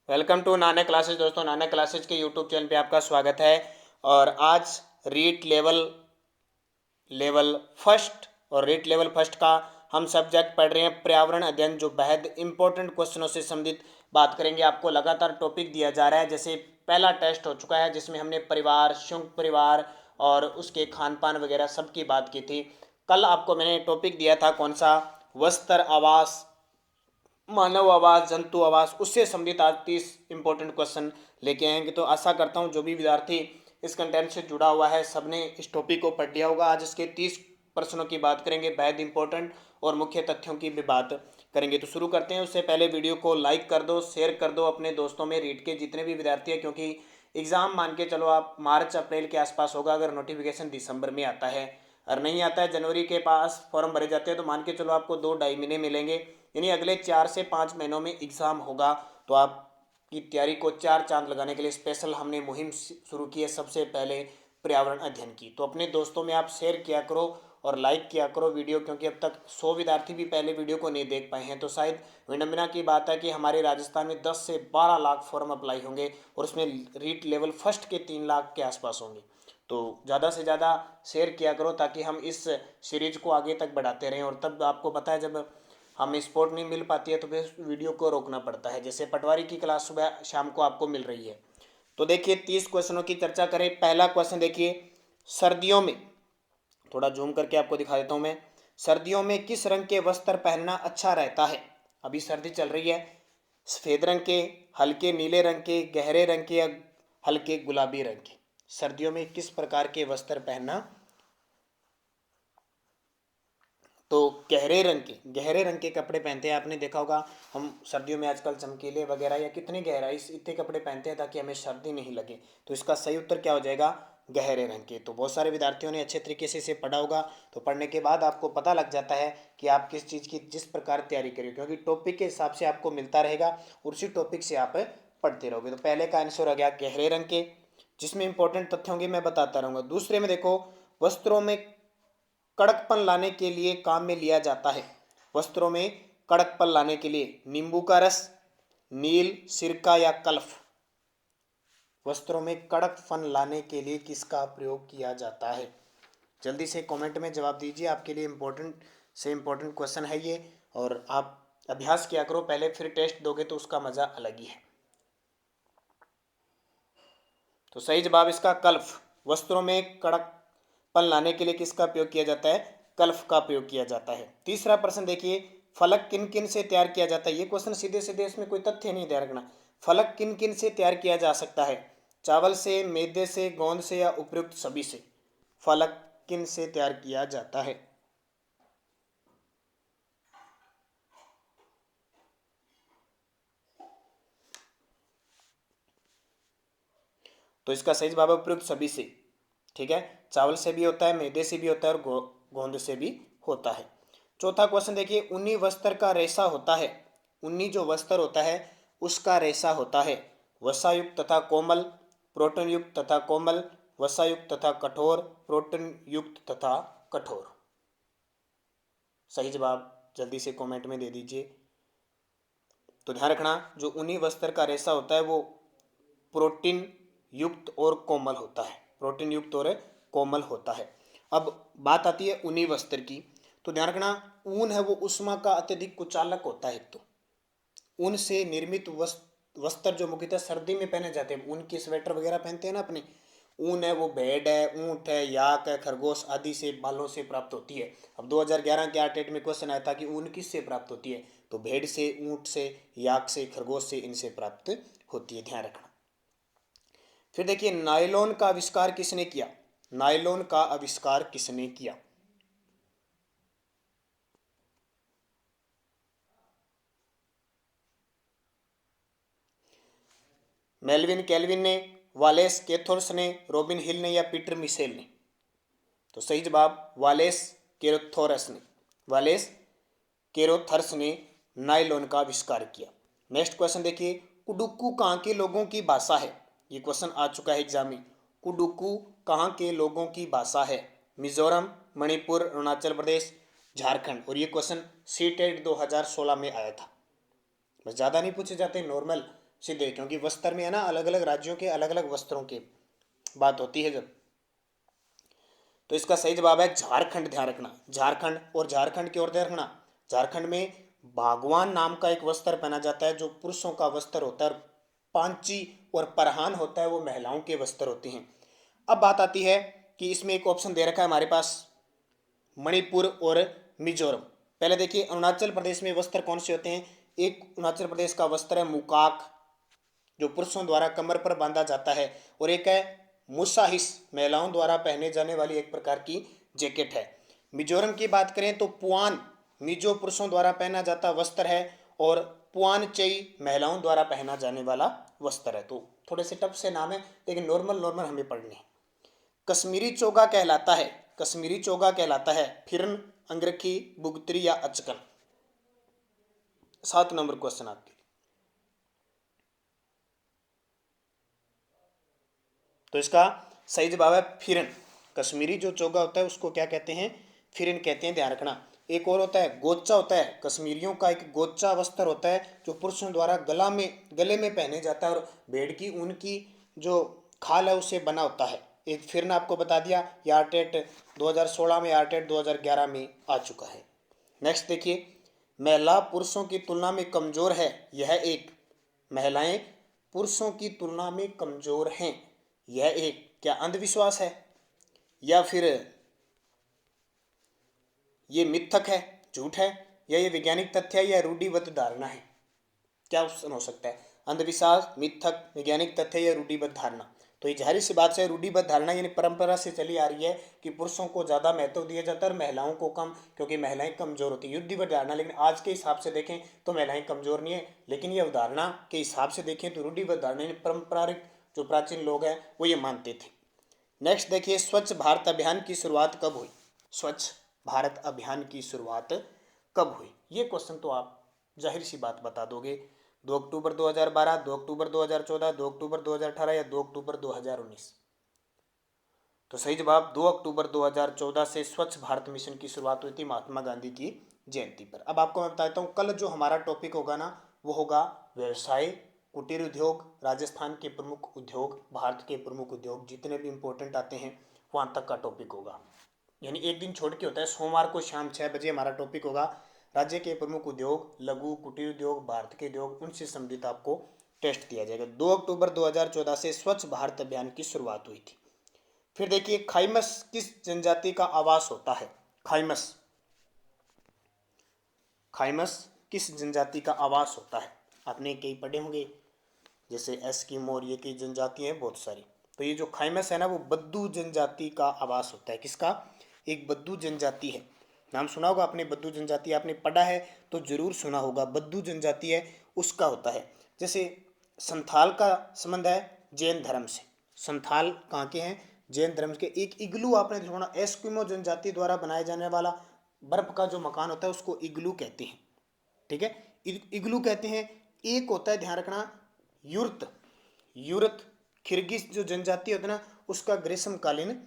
Welcome to Nana classes. दोस्तों, नाना classes के YouTube channel पे आपका स्वागत है। और आज रीट लेवल फर्स्ट और रीट लेवल फर्स्ट का हम सब्जेक्ट पढ़ रहे हैं पर्यावरण अध्ययन, जो बेहद इंपॉर्टेंट क्वेश्चनों से संबंधित बात करेंगे। आपको लगातार टॉपिक दिया जा रहा है। जैसे पहला टेस्ट हो चुका है जिसमें हमने परिवार, संयुक्त परिवार और उसके खान पान वगैरह सब की बात की थी। कल आपको मैंने टॉपिक दिया था कौन सा, वस्त्र आवास, मानव आवास, जंतु आवास, उससे संबंधित आज 30 इंपॉर्टेंट क्वेश्चन लेके आएंगे। तो आशा करता हूँ जो भी विद्यार्थी इस कंटेंट से जुड़ा हुआ है सबने इस टॉपिक को पढ़ लिया होगा। आज इसके 30 प्रश्नों की बात करेंगे, बेहद इंपॉर्टेंट और मुख्य तथ्यों की भी बात करेंगे। तो शुरू करते हैं। उससे पहले वीडियो को लाइक कर दो, शेयर कर दो अपने दोस्तों में, रीट के जितने भी विद्यार्थी हैं, क्योंकि एग्जाम मान के चलो आप मार्च अप्रैल के आसपास होगा, अगर नोटिफिकेशन दिसंबर में आता है और नहीं आता है जनवरी के पास फॉर्म भरे जाते हैं, तो मान के चलो आपको 2-2.5 महीने मिलेंगे, यानी अगले 4 से 5 महीनों में एग्ज़ाम होगा। तो आपकी तैयारी को 4 चांद लगाने के लिए स्पेशल हमने मुहिम शुरू की है, सबसे पहले पर्यावरण अध्ययन की। तो अपने दोस्तों में आप शेयर किया करो और लाइक किया करो वीडियो, क्योंकि अब तक 100 विद्यार्थी भी पहले वीडियो को नहीं देख पाए हैं। तो शायद विडम्बना की बात है कि हमारे राजस्थान में 10 से 12 लाख फॉर्म अप्लाई होंगे और उसमें रीट लेवल फर्स्ट के 3 लाख के आसपास होंगे। तो ज़्यादा से ज़्यादा शेयर किया करो ताकि हम इस सीरीज को आगे तक बढ़ाते रहें। और तब आपको पता है जब हमें सपोर्ट नहीं मिल पाती है तो फिर वीडियो को रोकना पड़ता है। जैसे पटवारी की क्लास सुबह शाम को आपको मिल रही है। तो देखिए 30 क्वेश्चनों की चर्चा करें। पहला क्वेश्चन देखिए, सर्दियों में, थोड़ा जूम करके आपको दिखा देता हूँ मैं, सर्दियों में किस रंग के वस्त्र पहनना अच्छा रहता है? अभी सर्दी चल रही है। सफ़ेद रंग के, हल्के नीले रंग के, गहरे रंग के या हल्के गुलाबी रंग के? सर्दियों में किस प्रकार के वस्त्र पहनना? तो गहरे रंग के कपड़े पहनते हैं। आपने देखा होगा हम सर्दियों में आजकल चमकीले वगैरह या कितने गहराई से इतने कपड़े पहनते हैं ताकि हमें सर्दी नहीं लगे। तो इसका सही उत्तर क्या हो जाएगा? गहरे रंग के। तो बहुत सारे विद्यार्थियों ने अच्छे तरीके से इसे पढ़ा होगा। तो पढ़ने के बाद आपको पता लग जाता है कि आप किस चीज़ की जिस प्रकार तैयारी करिए, क्योंकि टॉपिक के हिसाब से आपको मिलता रहेगा और उसी टॉपिक से आप पढ़ते रहोगे। तो पहले का आंसर आ गया गहरे रंग के, जिसमें इंपॉर्टेंट तथ्य होंगे मैं बताता रहूँगा। दूसरे में देखो, वस्त्रों में कड़कपन लाने के लिए काम में लिया जाता है। वस्त्रों में कड़कपन लाने के लिए नींबू का रस, नील, सिरका या कल्फ? वस्त्रों में कड़कपन लाने के लिए किसका प्रयोग किया जाता है? जल्दी से कमेंट में जवाब दीजिए। आपके लिए इम्पोर्टेंट से इम्पोर्टेंट क्वेश्चन है ये, और आप अभ्यास किया करो पहले, फिर टेस्ट दोगे तो उसका मज़ा अलग ही है। तो सही जवाब इसका कल्फ। वस्त्रों में कड़कपन लाने के लिए किसका प्रयोग किया जाता है? कल्फ का प्रयोग किया जाता है। तीसरा प्रश्न देखिए, फलक किन किन से तैयार किया जाता है? ये क्वेश्चन सीधे सीधे, इसमें कोई तथ्य नहीं ध्यान रखना। फलक किन किन से तैयार किया जा सकता है? चावल से, मैदे से, गोंद से या उपयुक्त सभी से? फलक किन से तैयार किया जाता है? तो इसका सही जवाब है उपयुक्त सभी से। ठीक है, चावल से भी होता है, मैदे से भी होता है और गोंद से भी होता है। चौथा क्वेश्चन देखिए, ऊनी वस्त्र का रेशा होता है, ऊनी जो वस्त्र होता है उसका रेशा होता है वसायुक्त तथा कोमल, प्रोटीन युक्त तथा कोमल, वसायुक्त तथा कठोर, प्रोटीन युक्त तथा कठोर? सही जवाब जल्दी से कमेंट में दे दीजिए। तो ध्यान रखना, जो ऊनी वस्त्र का रेशा होता है वो प्रोटीन युक्त और कोमल होता है, प्रोटीन युक्त और कोमल होता है। अब बात आती है ऊनी वस्त्र की। तो ध्यान रखना, ऊन है वो उष्मा का अत्यधिक कुचालक होता है। तो ऊन से निर्मित वस्त्र जो मुख्यतः सर्दी में पहने जाते हैं, ऊन के स्वेटर वगैरह पहनते हैं ना अपने, ऊन है वो भेड़ है, ऊंट है, याक है, खरगोश आदि से, बालों से प्राप्त होती है। अब 2011 के आर्टेट में क्वेश्चन आया था कि ऊन किस से प्राप्त होती है? तो भेड़ से, ऊंट से, याक से, खरगोश से, इनसे प्राप्त होती है। ध्यान रखना। फिर देखिए, नायलॉन का आविष्कार किसने किया? नायलॉन का आविष्कार किसने किया? मेल्विन कैल्विन ने, वालेस केथोर्स ने, रॉबिन हिल ने या पीटर मिशेल ने? तो सही जवाब वालेस केरोथोरस ने, वालेस केरोथर्स ने नायलॉन का आविष्कार किया। नेक्स्ट क्वेश्चन देखिए, कुडुकू कहाँ के लोगों की भाषा है? ये क्वेश्चन आ चुका है एग्जाम में। कुडुकू कहाँ के लोगों की भाषा है? मिजोरम, मणिपुर, अरुणाचल प्रदेश, झारखंड? और ये क्वेश्चन सीटेट 2016 में आया था। बस ज़्यादा नहीं पूछे जाते, नॉर्मल सीधे, क्योंकि वस्त्र में है ना अलग अलग राज्यों के अलग अलग वस्त्रों की बात होती है जब। तो इसका सही जवाब है झारखंड। ध्यान रखना, झारखंड। और झारखंड की ओर ध्यान रखना, झारखंड में बागवान नाम का एक वस्त्र पहना जाता है जो पुरुषों का वस्त्र होता है, और पांची और परहान होता है वो महिलाओं के वस्त्र होते हैं। अब बात आती है कि इसमें एक ऑप्शन दे रखा है हमारे पास मणिपुर और मिजोरम। पहले देखिए अरुणाचल प्रदेश में वस्त्र कौन से होते हैं। एक अरुणाचल प्रदेश का वस्त्र है मुकाक, जो पुरुषों द्वारा कमर पर बांधा जाता है, और एक है मुसाहिस, महिलाओं द्वारा पहने जाने वाली एक प्रकार की जैकेट है। मिजोरम की बात करें तो पुआन, मिजो पुरुषों द्वारा पहना जाता वस्त्र है, और पुआन चई महिलाओं द्वारा पहना जाने वाला वस्त्र है। तो थोड़े से टफ से नाम है, लेकिन नॉर्मल नॉर्मल हमें पढ़ने। कश्मीरी चोगा कहलाता है, कश्मीरी चोगा कहलाता है फिरन, अंग्रखी, बुगतरी या अचकन। 7 नंबर क्वेश्चन आपके। तो इसका सही जवाब है फिरन। कश्मीरी जो चोगा होता है उसको क्या कहते हैं, फिरन कहते हैं, ध्यान रखना। एक और होता है गोचा, होता है कश्मीरियों का एक गोचा वस्त्र होता है जो पुरुषों द्वारा गले में पहने जाता है, और भेड़ की ऊन की जो खाल है उससे बना होता है। एक फिरन आपको बता दिया, ये आरटेट 2016 में, आरटेट 2011 में आ चुका है। नेक्स्ट देखिए, महिला पुरुषों की तुलना में कमजोर है, यह एक, महिलाएं पुरुषों की तुलना में कमजोर हैं, यह एक क्या अंधविश्वास है, या फिर ये मिथक है, झूठ है, या ये वैज्ञानिक तथ्य है, या रूढ़िबद्ध धारणा है। क्या ऑप्शन हो सकता है, अंधविश्वास, मिथक, वैज्ञानिक तथ्य या रूढ़िबद्ध धारणा। तो ये जाहिर सी बात है रूढ़िबद्ध धारणा, यानी परंपरा से चली आ रही है कि पुरुषों को ज़्यादा महत्व दिया जाता है और महिलाओं को कम, क्योंकि महिलाएं कमजोर होती है। रूढ़िबद्ध धारणा, लेकिन आज के हिसाब से देखें तो महिलाएं कमजोर नहीं है, लेकिन ये अवधारणा के हिसाब से देखें तो रूढ़िबद्ध धारणा, यानी पारंपरिक जो प्राचीन लोग हैं वो ये मानते थे। नेक्स्ट देखिए, स्वच्छ भारत अभियान की शुरुआत कब हुई। स्वच्छ भारत अभियान की शुरुआत कब हुई, ये क्वेश्चन तो आप जाहिर सी बात बता दोगे। 2 अक्टूबर 2012, 2 अक्टूबर 2014, 2 अक्टूबर 2018 या 2 अक्टूबर 2019। तो सही जवाब 2 अक्टूबर 2014 से स्वच्छ भारत मिशन की शुरुआत हुई थी महात्मा गांधी की जयंती पर। अब आपको मैं बताता हूँ, कल जो हमारा टॉपिक होगा ना वो होगा व्यवसाय, कुटीर उद्योग, राजस्थान के प्रमुख उद्योग, भारत के प्रमुख उद्योग, जितने भी इंपॉर्टेंट आते हैं वहाँ तक का टॉपिक होगा। यानी एक दिन छोड़ के होता है, सोमवार को शाम 6 बजे हमारा टॉपिक होगा राज्य के प्रमुख उद्योग, लघु कुटीर उद्योग, भारत के उद्योग, उनसे संबंधित आपको टेस्ट दिया जाएगा। 2 अक्टूबर 2014 से स्वच्छ भारत अभियान की शुरुआत हुई थी। फिर देखिए, खाइमस किस जनजाति का आवास होता है। खाइमस, खाइमस किस जनजाति का आवास होता है, आपने कई पढ़े होंगे, जैसे एस्किमो, ये कई जनजातियां हैं बहुत सारी। तो ये जो खाइमस है ना वो बद्दू जनजाति का आवास होता है। किसका, एक बद्दू जनजाति है, नाम सुना होगा आपने, बद्दू जनजाति आपने पढ़ा है तो जरूर सुना होगा, बद्दू जनजाति है उसका होता है। जैसे संथाल का संबंध है जैन धर्म से, संथाल कहाँ के हैं, जैन धर्म के। एक इग्लू आपने सुना, एस्किमो जनजाति द्वारा बनाया जाने वाला बर्फ का जो मकान होता है उसको इग्लू कहते हैं, ठीक है, इग्लू कहते हैं। एक होता है, ध्यान रखना, युर्त, युर्त किर्गिज जो जनजाति होती है ना उसका ग्रीष्मकालीन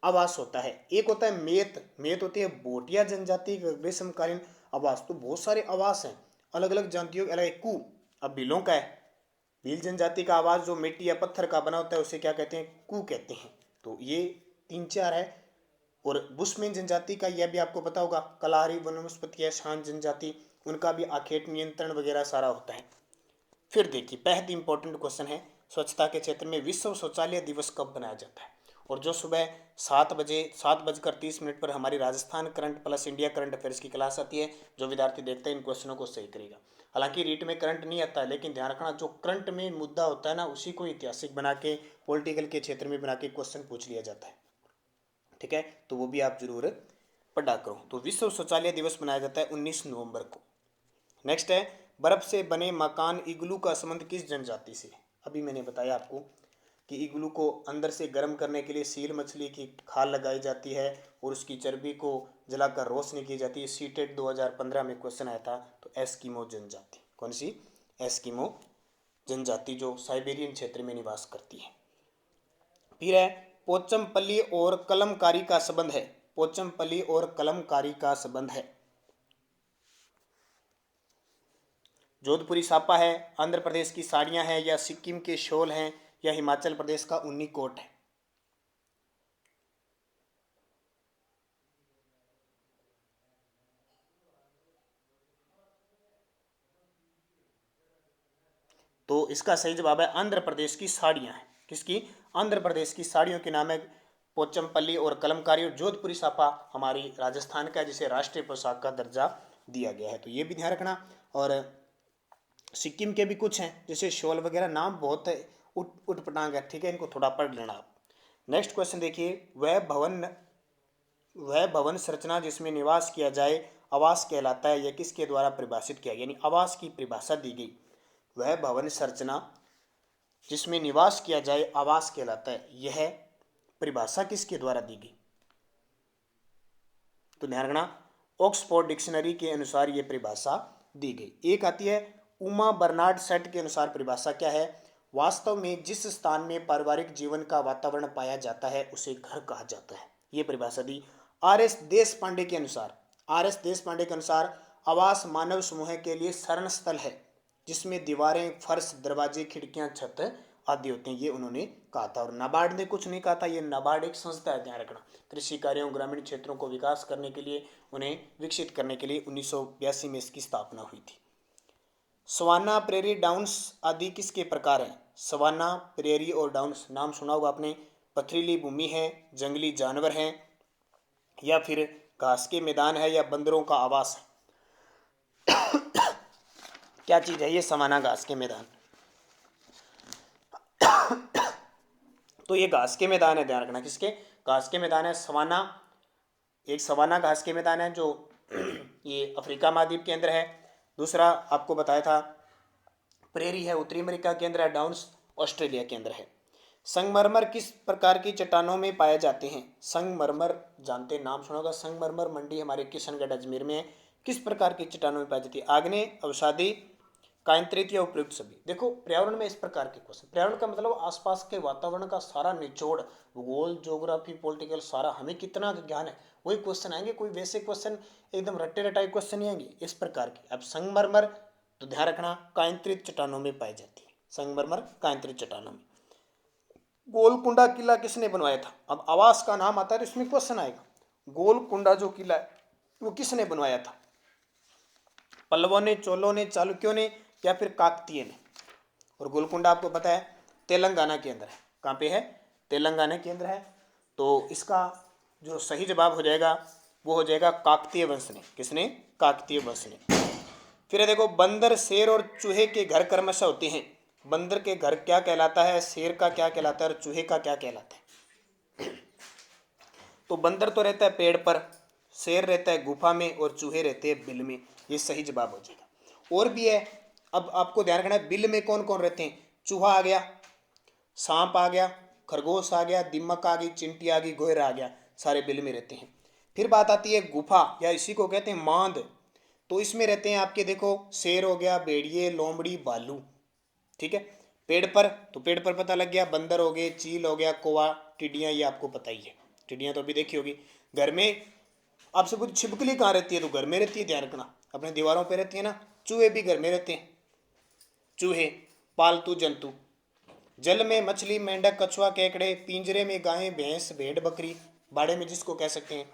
आवास होता है। एक होता है मेत, मेत होती है बोटिया जनजाति का ग्रीष्मकालीन आवास। तो बहुत सारे आवास हैं अलग अलग जातियों के। अलग कू, अब भीलों का है, भील जनजाति का आवास जो मिट्टी या पत्थर का बना होता है उसे क्या कहते हैं, कू कहते हैं। तो ये 3-4 है। और बुशमैन जनजाति का यह भी आपको पता होगा, कलारी वनस्पति है, शांत जनजाति, उनका भी आखेट नियंत्रण वगैरह सारा होता है। फिर देखिए, बेहद इंपॉर्टेंट क्वेश्चन है, स्वच्छता के क्षेत्र में विश्व शौचालय दिवस कब बनाया जाता है। और जो सुबह 7:30 पर हमारी Rajasthan current plus India current affairs की क्लास आती है, जो विद्यार्थी देखते हैं इन क्वेश्चनों को सही करेगा। हालांकि रीट में करंट नहीं आता है, लेकिन ध्यान रखना जो करंट में मुद्दा होता है ना उसी को ऐतिहासिक बना के, पॉलिटिकल के क्षेत्र में बना के क्वेश्चन पूछ लिया जाता है, ठीक है। तो वो भी आप जरूर पढ़ा करो। तो विश्व शौचालय दिवस मनाया जाता है 19 नवंबर को। नेक्स्ट है, बर्फ से बने मकान इग्लू का संबंध किस जनजाति से। अभी मैंने बताया आपको कि इग्लू को अंदर से गर्म करने के लिए सील मछली की खाल लगाई जाती है और उसकी चर्बी को जलाकर रोशनी की जाती है। सीटेट 2015 में क्वेश्चन आया था। तो एस्किमो जनजाति, कौन सी, एस्किमो जनजाति जो साइबेरियन क्षेत्र में निवास करती है। फिर है, पोचमपल्ली और कलमकारी का संबंध है। पोचमपल्ली और कलमकारी का संबंध है। जोधपुरी सापा है, आंध्र प्रदेश की साड़ियाँ हैं, या सिक्किम के शॉल हैं, या हिमाचल प्रदेश का ऊनी कोट है? तो इसका सही जवाब है आंध्र प्रदेश की साड़ियाँ हैं। किसकी? आंध्र प्रदेश की साड़ियों के नाम है पोचमपल्ली और कलमकारी। और जोधपुरी साफा हमारी राजस्थान का, जिसे राष्ट्रीय पोशाक का दर्जा दिया गया है, तो ये भी ध्यान रखना। और सिक्किम के भी कुछ हैं, जैसे शॉल वगैरह, नाम बहुत उठ उठपटांग है, ठीक है, इनको थोड़ा पढ़ लेना आप। नेक्स्ट क्वेश्चन देखिए, वह भवन संरचना जिसमें निवास किया जाए आवास कहलाता है, यह किसके द्वारा परिभाषित किया? यानी आवास की परिभाषा दी गई। वह भवन संरचना जिसमें निवास किया जाए आवास कहलाता है, यह परिभाषा किसके द्वारा दी गई? तो ध्यान रखना, ऑक्सफोर्ड डिक्शनरी के अनुसार यह परिभाषा दी गई। एक आती है उमा बर्नार्ड सेट के अनुसार परिभाषा क्या है? वास्तव में जिस स्थान में पारिवारिक जीवन का वातावरण पाया जाता है उसे घर कहा जाता है, यह परिभाषा दी। आर.एस. देशपांडे के अनुसार आवास मानव समूह के लिए शरण स्थल है जिसमें दीवारें, फर्श, दरवाजे, खिड़कियां, छत आदि होते हैं, ये उन्होंने कहा था। और नाबार्ड ने कुछ नहीं कहा था, ये नाबार्ड एक संस्था है, ध्यान रखना। कृषि कार्यों, ग्रामीण क्षेत्रों को विकास करने के लिए, उन्हें विकसित करने के लिए 1982 में इसकी स्थापना हुई थी। सवाना, प्रेरी, डाउन्स आदि किसके प्रकार हैं? सवाना, प्रेरी और डाउन्स, नाम सुना होगा आपने। पथरीली भूमि है, जंगली जानवर हैं, या फिर घास के मैदान है, या बंदरों का आवास है? क्या चीज है ये सवाना घास के मैदान? तो ये घास के मैदान है, ध्यान रखना। किसके? घास के मैदान है सवाना। एक सवाना घास के मैदान है जो ये अफ्रीका महाद्वीप के अंदर है। दूसरा आपको बताया था प्रेरी है, उत्तरी अमेरिका के अंदर है। डाउन्स ऑस्ट्रेलिया के अंदर है। संगमरमर किस प्रकार की चट्टानों में पाए जाते हैं? संगमरमर जानते, नाम सुना होगा। संगमरमर मंडी हमारे किशनगढ़ अजमेर में है। किस प्रकार की चट्टानों में पाई जाती है? आग्नेय, अवसादी, कायंत्रित या उपयुक्त सभी। देखो पर्यावरण में इस प्रकार के क्वेश्चन, पर्यावरण का मतलब आसपास के वातावरण का सारा निचोड़, भूगोल, ज्योग्राफी, पॉलिटिकल, सारा हमें कितना ज्ञान है, वही क्वेश्चन आएंगे। कोई वैसे क्वेश्चन एकदम रट्टे रटाई क्वेश्चन नहीं आएंगे, इस प्रकार के। अब संगमरमर तो ध्यान रखना कायंत्रित चट्टानों में पाई जाती है, संगमरमर कायंत्रित चट्टानों में। गोलकुंडा किला किसने बनवाया था? अब आवास का नाम आता है तो इसमें क्वेश्चन आएगा। गोलकुंडा जो किला है वो किसने बनवाया था? पल्लवों ने, चोलों ने, चालुक्यों ने, या फिर काकतीय ने? और गोलकुंडा आपको पता है तेलंगाना के अंदर है। कहाँ पे है? तेलंगाना के अंदर है। तो इसका जो सही जवाब हो जाएगा वो हो जाएगा काकतीय वंश ने। किसने? काकतीय वंश ने। फिर देखो बंदर, शेर और चूहे के घर क्रमशः होते हैं। बंदर के घर क्या कहलाता है, शेर का क्या कहलाता है, और चूहे का क्या कहलाता है? तो बंदर तो रहता है पेड़ पर, शेर रहता है गुफा में, और चूहे रहते हैं बिल में। ये सही जवाब हो जाएगा। और भी है, अब आपको ध्यान रखना है बिल में कौन कौन रहते हैं। चूहा आ गया, सांप आ गया, खरगोश आ गया, दीमक आ गई, चिंटी आ गई, गोयर आ गया, सारे बिल में रहते हैं। फिर बात आती है गुफा, या इसी को कहते हैं मांद। तो इसमें रहते हैं आपके देखो शेर हो गया, भेड़िए, लोमड़ी, भालू। ठीक है। पेड़ पर, तो पेड़ पर पता लग गया, बंदर हो गए, चील हो गया, कौवा, टिड्डियां, ये आपको पता ही है। टिड्डियां तो अभी देखी होगी। घर में आपसे कुछ छिपकली कहाँ रहती है? तो घर में रहती है, ध्यान रखना, अपने दीवारों पे रहती है ना। चूहे भी घर में रहते हैं, चूहे पालतू जंतु। जल में मछली, मेंढक, कछुआ, केकड़े। पिंजरे में गाय, भैंस, भेड़, बकरी। बाड़े में जिसको कह सकते हैं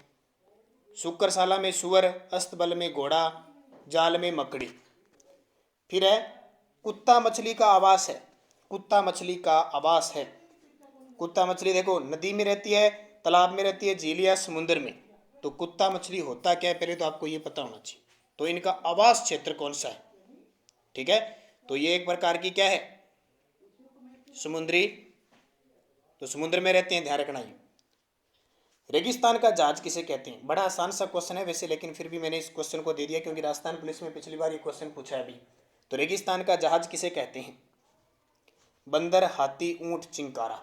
शुक्रशाला में सुअर, अस्तबल में घोड़ा, जाल में मकड़ी। फिर है कुत्ता मछली का आवास है। कुत्ता मछली का आवास है। कुत्ता मछली देखो नदी में रहती है, तालाब में रहती है, झील या समुद्र में। तो कुत्ता मछली होता क्या है पहले तो आपको ये पता होना चाहिए। तो इनका आवास क्षेत्र कौन सा है? ठीक है। तो ये एक प्रकार की क्या है? समुद्री, तो समुद्र में रहते हैं, ध्यान रखना। ये रेगिस्तान का जहाज किसे कहते हैं? बड़ा आसान सा क्वेश्चन है वैसे, लेकिन फिर भी मैंने इस क्वेश्चन को दे दिया क्योंकि राजस्थान पुलिस में पिछली बार ये क्वेश्चन पूछा है अभी। तो रेगिस्तान का जहाज किसे कहते हैं? बंदर, हाथी, ऊंट, चिंकारा।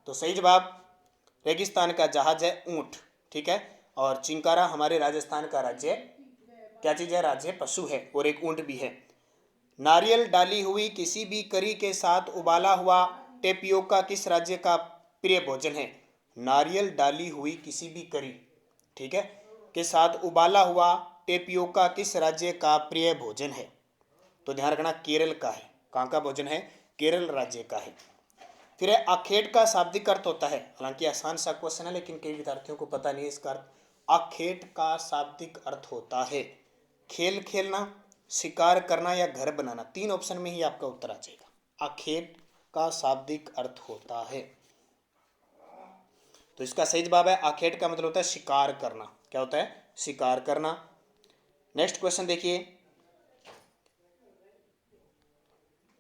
तो सही जवाब रेगिस्तान का जहाज है ऊंट। ठीक है। और चिंकारा हमारे राजस्थान का राज्य क्या चीज है? राज्य पशु है, और एक ऊंट भी है। नारियल डाली हुई किसी भी करी के साथ उबाला हुआ टेपियोका किस राज्य का प्रिय भोजन है? नारियल डाली हुई किसी भी करी, ठीक है, के साथ उबाला हुआ टेपियोका किस राज्य का प्रिय भोजन है? तो ध्यान रखना केरल का है। कहाँ का भोजन है? केरल राज्य का है। फिर है आखेट का शाब्दिक अर्थ होता है, हालांकि आसान सा क्वेश्चन है लेकिन कई विद्यार्थियों को पता नहीं है इसका अर्थ। आखेट का शाब्दिक अर्थ होता है खेल खेलना, शिकार करना या घर बनाना। 3 ऑप्शन में ही आपका उत्तर आ जाएगा। आखेट का शाब्दिक अर्थ होता है, तो इसका सही जवाब है आखेट का मतलब होता है शिकार करना। क्या होता है? शिकार करना। नेक्स्ट क्वेश्चन देखिए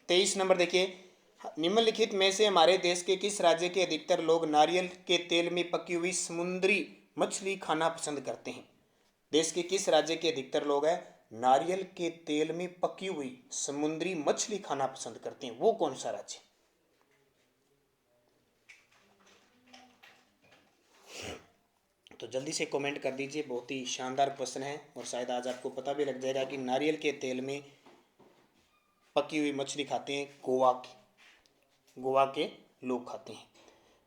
23 नंबर देखिए, निम्नलिखित में से हमारे देश के किस राज्य के अधिकतर लोग नारियल के तेल में पकी हुई समुद्री मछली खाना पसंद करते हैं? देश के किस राज्य के अधिकतर लोग हैं नारियल के तेल में पकी हुई समुद्री मछली खाना पसंद करते हैं? वो कौन सा राज्य? तो जल्दी से कमेंट कर दीजिए। बहुत ही शानदार क्वेश्चन है और शायद आज आपको पता भी लग जाएगा कि नारियल के तेल में पकी हुई मछली खाते हैं गोवा के लोग खाते हैं।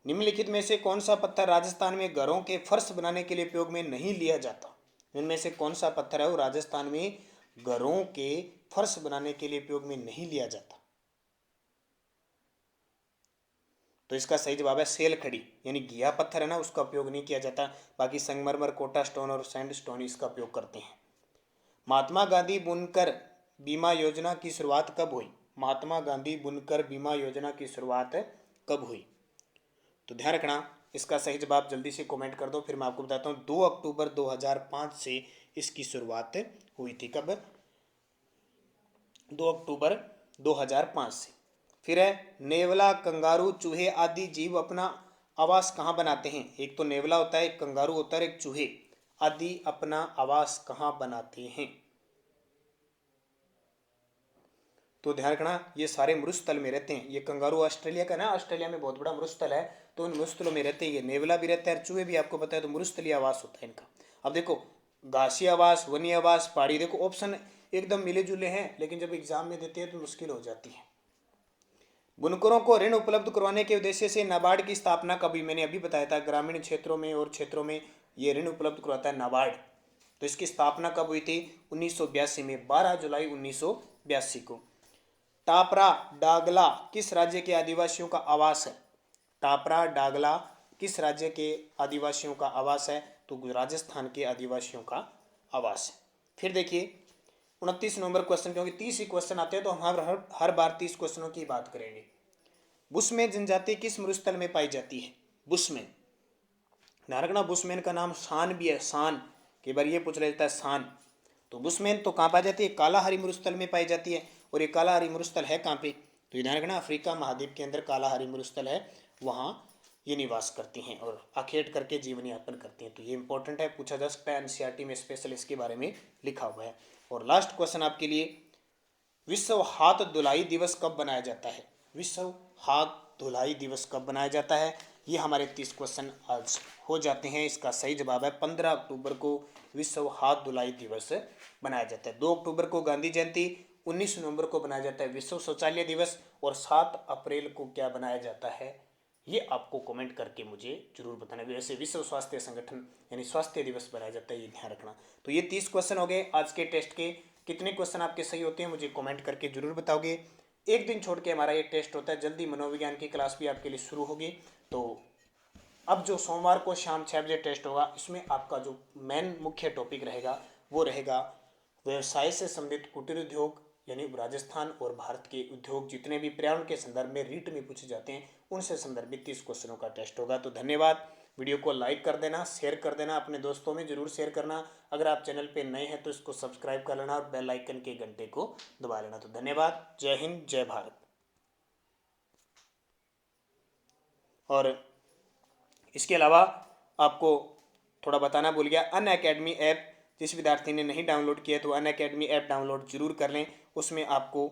निम्नलिखित में से कौन सा पत्थर राजस्थान में घरों के फर्श बनाने के लिए उपयोग में नहीं लिया जाता? इनमें से कौन सा पत्थर है वो राजस्थान में घरों के फर्श बनाने के लिए उपयोग में नहीं लिया जाता? तो इसका सही जवाब है सेलखड़ी, यानी घिया पत्थर है ना, उसका उपयोग नहीं किया जाता। बाकी संगमरमर, कोटा स्टोन और सैंड स्टोन इसका उपयोग करते हैं। महात्मा गांधी बुनकर बीमा योजना की शुरुआत कब हुई? महात्मा गांधी बुनकर बीमा योजना की शुरुआत कब हुई? तो ध्यान रखना इसका सही जवाब जल्दी से कमेंट कर दो, फिर मैं आपको बताता हूँ। 2 अक्टूबर 2005 से इसकी शुरुआत हुई थी। कब? 2 अक्टूबर 2005 से। फिर है नेवला, कंगारू, चूहे आदि जीव अपना आवास कहाँ बनाते हैं? एक तो नेवला होता है, एक कंगारू होता है, एक चूहे आदि अपना आवास कहाँ बनाते हैं? तो ध्यान रखना ये सारे मरुस्थल में रहते हैं। ये कंगारू ऑस्ट्रेलिया का ना, ऑस्ट्रेलिया में बहुत बड़ा मरुस्थल है, तो उन मरुस्थलों में रहते हैं। ये नेवला भी रहता है और चूहे भी आपको पता है, तो मरुस्थलीय आवास होता है इनका। अब देखो घासी आवास, वन्य आवास, पहाड़ी, देखो ऑप्शन एकदम मिले जुले हैं, लेकिन जब एग्जाम में देते हैं तो मुश्किल हो जाती है। बुनकरों को ऋण उपलब्ध करवाने के उद्देश्य से नाबार्ड की स्थापना कब हुई? मैंने अभी बताया था, ग्रामीण क्षेत्रों में और क्षेत्रों में ये ऋण उपलब्ध करवाता है नाबार्ड। तो इसकी स्थापना कब हुई थी? 1982 में, 12 जुलाई 1982 को। टापरा डागला किस राज्य के आदिवासियों का आवास है? टापरा डागला किस राज्य के आदिवासियों का आवास है? तो राजस्थान के आदिवासियों का आवास है। फिर देखिए 29 नंबर क्वेश्चन, क्योंकि 30 ही क्वेश्चन आते हैं तो हम हर बार 30 क्वेश्चनों की बात करेंगे। बुशमैन जनजाति किस मरुस्थल में पाई जाती है? बुशमैन, ध्यान रखना बुशमैन का नाम शान भी है, शान, कई बार ये पूछ लेता है शान। तो बुशमैन तो कहाँ पाई जाती है? कालाहारी मरुस्थल में पाई जाती है। और ये कालाहारी मरुस्थल है कहाँ पे? तो ये ध्यान रखना अफ्रीका महाद्वीप के अंदर कालाहारी मरुस्थल है, वहाँ ये निवास करती हैं और अखेट करके जीवन यापन करती हैं। तो ये इंपॉर्टेंट है, पूछा जा सकता है, एनसीईआरटी में स्पेशल इसके बारे में लिखा हुआ है। और लास्ट क्वेश्चन आपके लिए, विश्व हाथ धुलाई दिवस कब बनाया जाता है? विश्व हाथ धुलाई दिवस कब बनाया जाता है? ये हमारे 30 क्वेश्चन आज हो जाते हैं। इसका सही जवाब है 15 अक्टूबर को विश्व हाथ धुलाई दिवस बनाया जाता है। 2 अक्टूबर को गांधी जयंती, 19 नवंबर को बनाया जाता है विश्व शौचालय दिवस, और 7 अप्रैल को क्या बनाया जाता है? ये आपको कमेंट करके मुझे जरूर बताना। वैसे विश्व स्वास्थ्य संगठन यानी स्वास्थ्य दिवस बनाया जाता है, ये ध्यान रखना। तो ये 30 क्वेश्चन हो गए आज के टेस्ट के। कितने क्वेश्चन आपके सही होते हैं मुझे कमेंट करके जरूर बताओगे। एक दिन छोड़ के हमारा ये टेस्ट होता है, जल्दी मनोविज्ञान की क्लास भी आपके लिए शुरू होगी। तो अब जो सोमवार को शाम 6 बजे टेस्ट होगा, इसमें आपका जो मेन मुख्य टॉपिक रहेगा वो रहेगा व्यवसाय से संबंधित कुटीर उद्योग, यानी राजस्थान और भारत के उद्योग जितने भी पर्यावरण के संदर्भ में रीट में पूछे जाते हैं उनसे संदर्भित 30 क्वेश्चनों का टेस्ट होगा। तो धन्यवाद। वीडियो को लाइक कर देना, शेयर कर देना, अपने दोस्तों में जरूर शेयर करना। अगर आप चैनल पे नए हैं तो इसको सब्सक्राइब कर लेना और बेल आइकन के घंटे को दबा लेना। तो धन्यवाद। जय हिंद, जय भारत। और इसके अलावा आपको थोड़ा बताना भूल गया, अनअकैडमी ऐप जिस विद्यार्थी ने नहीं डाउनलोड किया तो अनअकैडमी ऐप डाउनलोड जरूर कर लें। उसमें आपको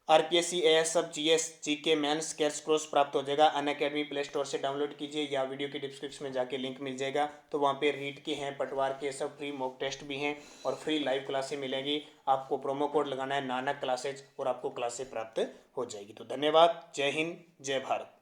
आरपीएससी, एएस सब, जीएस, जीके, मेंस, स्केर्स क्रॉस प्राप्त हो जाएगा। अनअकैडमी प्ले स्टोर से डाउनलोड कीजिए या वीडियो के डिस्क्रिप्शन में जाके लिंक मिल जाएगा। तो वहाँ पे रीट के हैं, पटवार के, सब फ्री मॉक टेस्ट भी हैं और फ्री लाइव क्लासें मिलेंगी। आपको प्रोमो कोड लगाना है नानक क्लासेज और आपको क्लासें प्राप्त हो जाएगी। तो धन्यवाद। जय हिंद, जय भारत।